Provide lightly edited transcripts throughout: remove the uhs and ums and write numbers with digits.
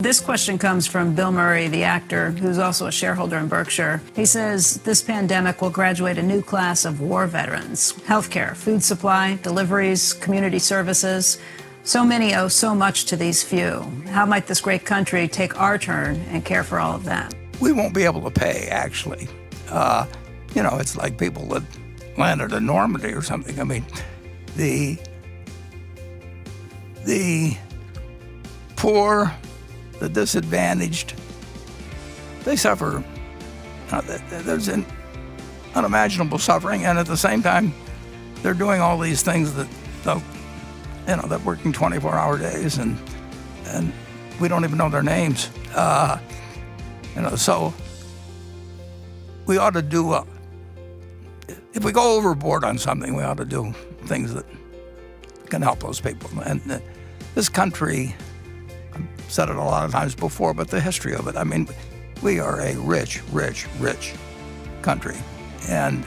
This question comes from Bill Murray, the actor, who's also a shareholder in Berkshire. He says this pandemic will graduate a new class of war veterans. Healthcare, food supply, deliveries, community services. So many owe so much to these few. How might this great country take our turn and care for all of that? We won't be able to pay, actually. It's like people that landed in Normandy or something. I mean, the poor, the disadvantaged, they suffer. There's an unimaginable suffering, and at the same time, they're doing all these things that they're working 24-hour days, and we don't even know their names. So we ought to do. If we go overboard on something, we ought to do things that can help those people. And this country, I've said it a lot of times before, but the history of it, I mean, we are a rich, rich, rich country. And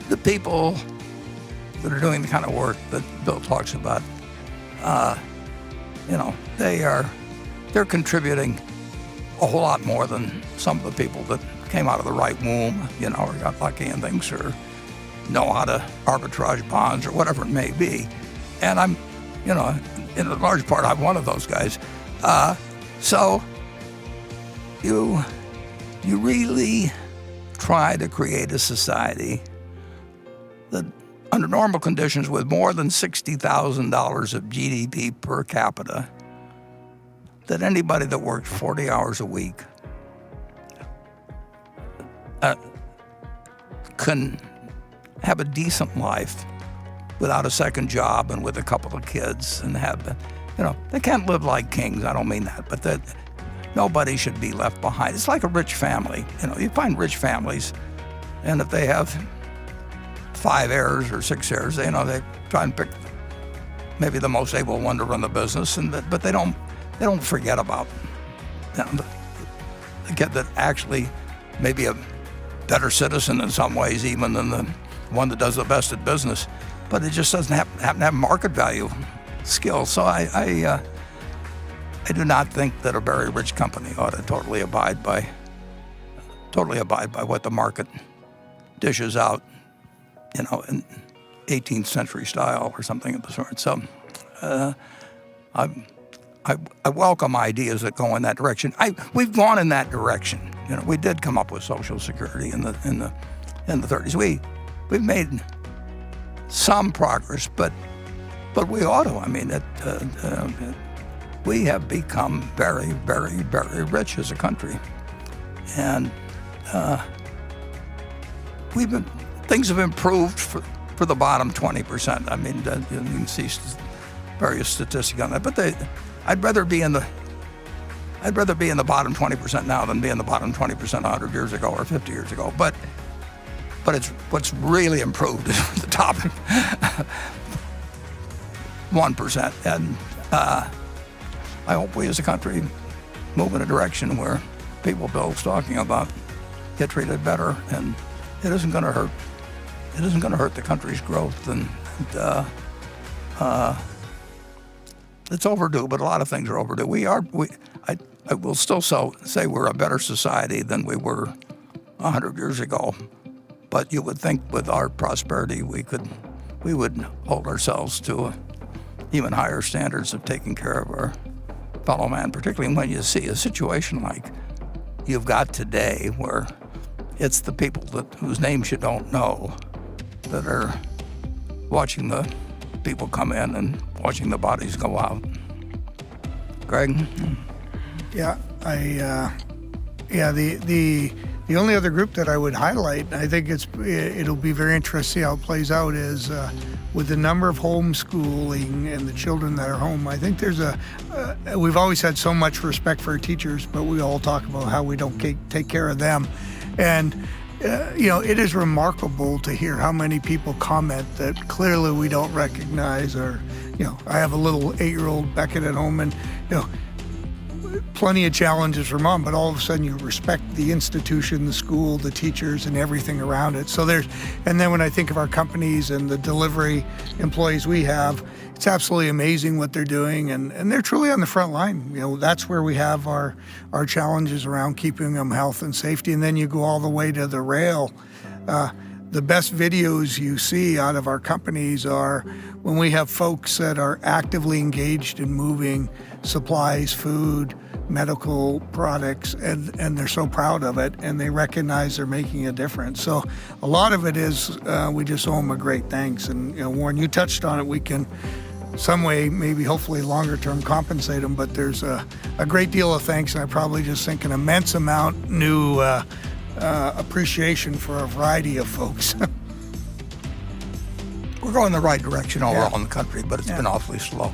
the people that are doing the kind of work that Bill talks about, they're contributing a whole lot more than some of the people that came out of the right womb, or got lucky and things, or know how to arbitrage bonds or whatever it may be. And I'm, in a large part, I'm one of those guys. So you really try to create a society that, under normal conditions, with more than $60,000 of GDP per capita, that anybody that worked 40 hours a week can have a decent life without a second job and with a couple of kids, and have, they can't live like kings. I don't mean that, but that nobody should be left behind. It's like a rich family. You find rich families, and if they have 5 heirs or 6 heirs, they try and pick maybe the most able one to run the business, but they don't forget about the kid that actually may be a better citizen in some ways even than the one that does the best at business, but it just doesn't happen to have market value skills. So I do not think that a very rich company ought to totally abide by what the market dishes out, in 18th century style or something of the sort. So I welcome ideas that go in that direction. We've gone in that direction. We did come up with Social Security in the 30s. We've made some progress, but we ought to. I mean, we have become very, very, very rich as a country, and things have improved for the bottom 20%. I mean, you can see various statistics on that, but I'd rather be in the bottom 20% now than be in the bottom 20% 100 years ago or 50 years ago. But it's what's really improved is the top 1%. And I hope we as a country move in a direction where people Bill's talking about get treated better, and it isn't going to hurt. It isn't going to hurt the country's growth, and it's overdue, but a lot of things are overdue. I will still say we're a better society than we were 100 years ago. But you would think with our prosperity, we would hold ourselves to even higher standards of taking care of our fellow man, particularly when you see a situation like you've got today, where it's the people whose names you don't know that are watching the people come in and watching the bodies go out. Greg? Yeah, the only other group that I would highlight, I think it'll be very interesting to see how it plays out, is with the number of homeschooling and the children that are home. I think there's we've always had so much respect for our teachers, but we all talk about how we don't take care of them. And it is remarkable to hear how many people comment that clearly we don't recognize, or I have a little 8-year-old Beckett at home, and plenty of challenges for mom, but all of a sudden you respect the institution, the school, the teachers, and everything around it. So and then when I think of our companies and the delivery employees we have, it's absolutely amazing what they're doing, and they're truly on the front line. That's where we have our challenges around keeping them health and safety, and then you go all the way to the rail. The best videos you see out of our companies are when we have folks that are actively engaged in moving supplies, food, medical products, and they're so proud of it, and they recognize they're making a difference. So a lot of it is we just owe them a great thanks. And Warren, you touched on it. We can some way, maybe hopefully longer term, compensate them, but there's a great deal of thanks, and I probably just think an immense amount new appreciation for a variety of folks. We're going the right direction all around the country, but it's been awfully slow.